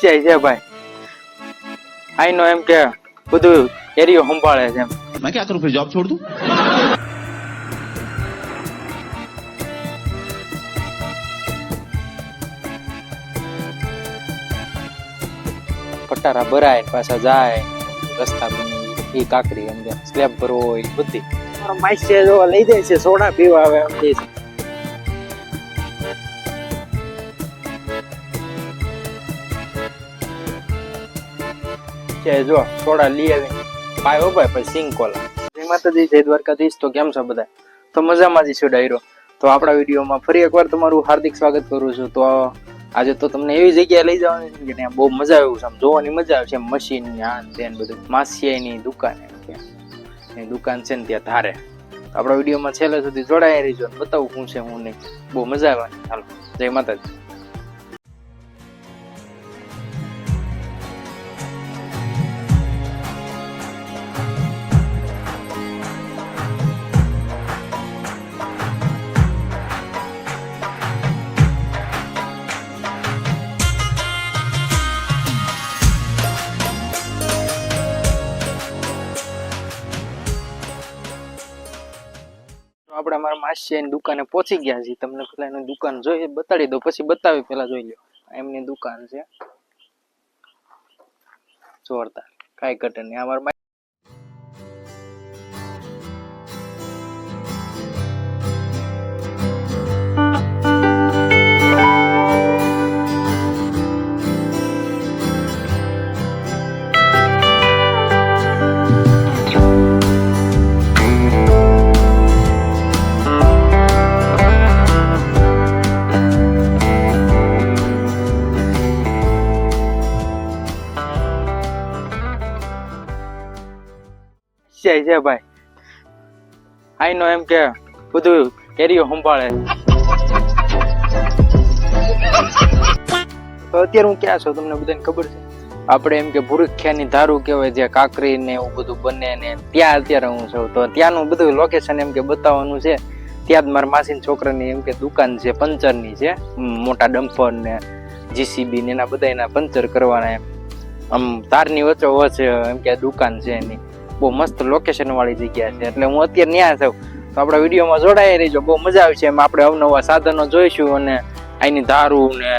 છે ભાઈ આઈનો એમ કે બધું એરિયો સંભાળે છે એમ. मैं क्या करूं फिर जॉब छोड़ दूं? પટારા ભરાય પાછા જાય રસ્તા બની એ કાકરી એમ સ્લેબ ભરવો હોય બધી માઇસે જો લઈ જાય છે સોડા પીવા આવે એમ કે છે જો સોડા લઈ આવી પાયો ભાઈ પછી સિંગ કોલા જય માતાજી જય દ્વારકાધીશ. તો કેમ છો બધા? તો મજામાં જ છો ડાયરો. તો આપણા વિડીયોમાં ફરી એકવાર તમારું હાર્દિક સ્વાગત કરું છું. તો આજે તો તમને એવી જગ્યાએ લઈ જવાની છે કે ત્યાં બહુ મજા આવે છે, જોવાની મજા આવે છે. મશીન આ તેન બધું માસિયાની દુકાન એની દુકાન છે ને ત્યાં ધારે. આપણા વિડીયોમાં છેલ્લે સુધી જોડાઈ રહીજો, બતાવું શું છે હું નહીં, બહુ મજા આવવાની. હાલો જય માતાજી. આપણે અમારા માસિયાની દુકાને પહોંચી ગયા છીએ. તમને પેલા એની દુકાન જોઈએ બતાડી દો, પછી બતાવી પેલા જોઈ લો. એમની દુકાન છે જોરદાર, કાંઈ ઘટે નહીં. અમારા છે ભાઈ આઈનો એમ કે બધું એરિયો સંભાળે. તો અત્યારે હું ક્યાં છું તમને બધાને ખબર છે? આપણે એમ કે ભૂરખ્યાની ધારું કહેવાય, જે કાકરી ને એવું બધું બને ને ત્યાં અત્યારે હું છું. તો ત્યાંનું બધું લોકેશન એમ કે બતાવવાનું છે. ત્યાં જ મારા માસીના છોકરાની એમ કે દુકાન છે, પંચરની છે. મોટા ડમ્પર ને જીસીબી ને એના બધા એના પંચર કરવાના એમ આમ તારની વચ્ચો વચ્ચે એમ કે દુકાન છે એની. બહુ મસ્ત લોકેશન વાળી જગ્યા છે, એટલે હું અત્યારે ત્યાં છું. તો આપણા વિડીયોમાં જોડાઈ રહીજો, બહુ મજા આવશે. એમ આપણે અવનવા સાધનો જોઈશું અને અહીંની ધારું ને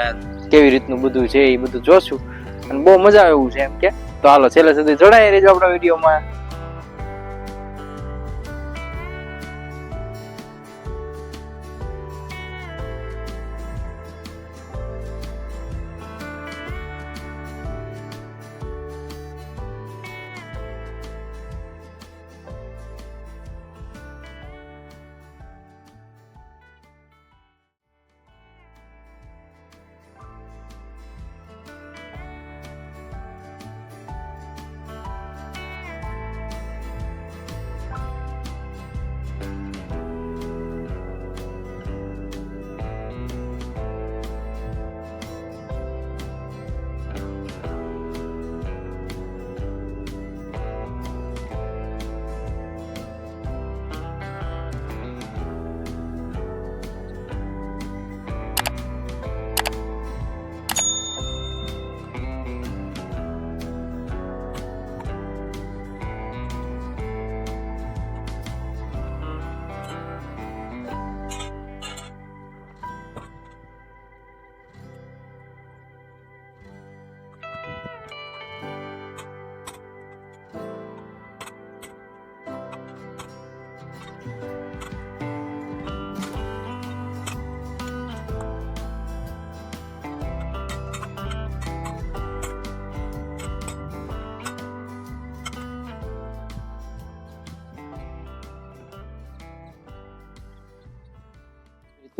કેવી રીતનું બધું છે એ બધું જોશું અને બહુ મજા આવે એવું છે એમ કે. તો હાલો છેલ્લે સુધી જોડાઈ રહીજો આપણા વિડીયોમાં.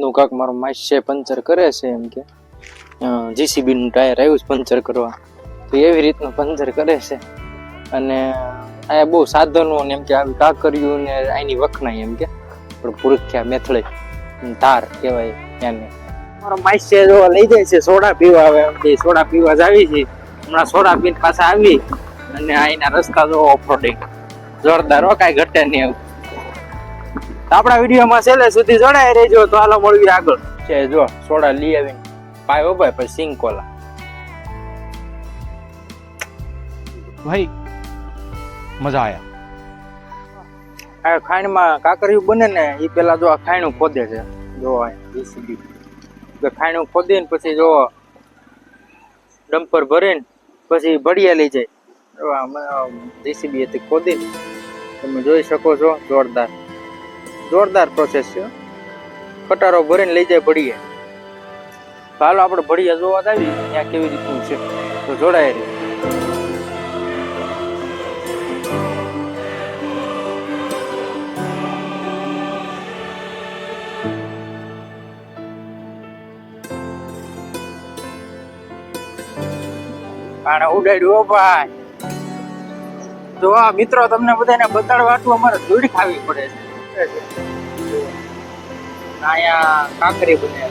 નું કાક મારો માસ્ય પંચર કરે છે એમ કે જીસીબી નું ટાયર આવ્યું છે પંચર કરવા, તો એવી રીતનું પંચર કરે છે. અને આ બહુ સાધનો એમ કે આવી કાકરિયું ને આની વખણાય એમ કે પુરખ્યા મેથળે ધાર કહેવાય એને. મારો માસ્ય જો લઈ જાય છે સોડા પીવા આવે એમ કે સોડા પીવા જ આવી છે. હમણાં સોડા પીને પાછા આવી અને આના રસ્તા જો ઓફરોડિંગ જોરદાર હો, કાંઈ ઘટે નહીં. આપણા વિડીયોમાં છેલ્લે સુધી જોડાઈ રહેજો. તો હાલો મળવી આગળ. છે જો સોડા લઈ આવીને પાયો ભાઈ પછી સિંગ કોલા भाई मजा आया। આ ખાણમાં કાકરિયું બને ને એ પેલા જો આ ખાણું ખોદે છે, જો જીસીબી ખાણું ખોદીને પછી જો ડમ્પર ભરીને પછી ભડિયા લઈ જાય જીસીબી હતી ખોદીને તમે જોઈ શકો છો. જોરદાર પ્રોસેસ છે. કટારો ભરીને લઈ જાય ભડિયા. હાલો આપણે ભડિયા જોવા આવી ત્યાં કેવી રીતનું છે તો જોડાય રહી. આને ઉડાડ્યું ભાઈ. જો આ મિત્રો તમને બધાને બતાડવા આટલું અમારે ધૂળ ખાવી પડે છે. અહીંયા કાંકરી બને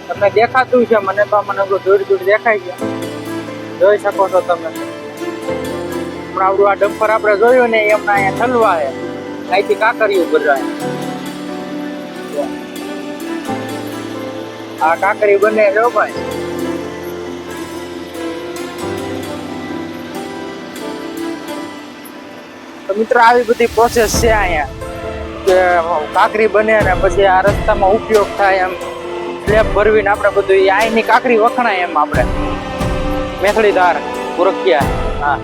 તમને દેખાતું છે, મને તો મને ધૂળ દેખાય છે, જોઈ શકો છો તમે. હમણાં આવડું આ ડમ્પર આપણે જોયું ને એમના અહીંયા ઠલવા છે, અહીંથી કાંકરીઓ ભરાય. આ કાંકરી બને જો ભાઈ. તો મિત્રો આવી બધી પ્રોસેસ છે અહીંયા કે કાંકરી બને ને પછી આ રસ્તામાં ઉપયોગ થાય. એમ સ્લેબ ભરવીને આપણે બધું અહીંની કાંકરી વખણાય એમ આપણે મેથળી ધાર પુરખિયા. હા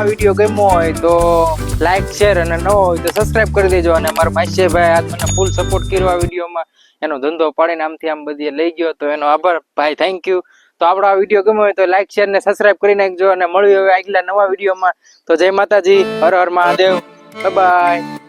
આ વિડીયો ગમ્યો હોય તો લાઈક શેર અને નવો હોય તો સબસ્ક્રાઇબ કરી દેજો. અને મારા માસીભાઈ આજ મને ફૂલ સપોર્ટ કર્યો આ વિડીયોમાં. એનો ધંધો પાડીને આમથી આમ બધી લઈ ગયો તો એનો આભાર ભાઈ, થેન્ક યુ. તો આપણો આ વિડીયો ગમ્યો હોય તો લાઈક શેર ને સબસ્ક્રાઇબ કરી નાખજો. અને મળ્યું હવે આગલા નવા વિડીયોમાં. તો જય માતાજી, હર હર મહાદેવ, બાય બાય.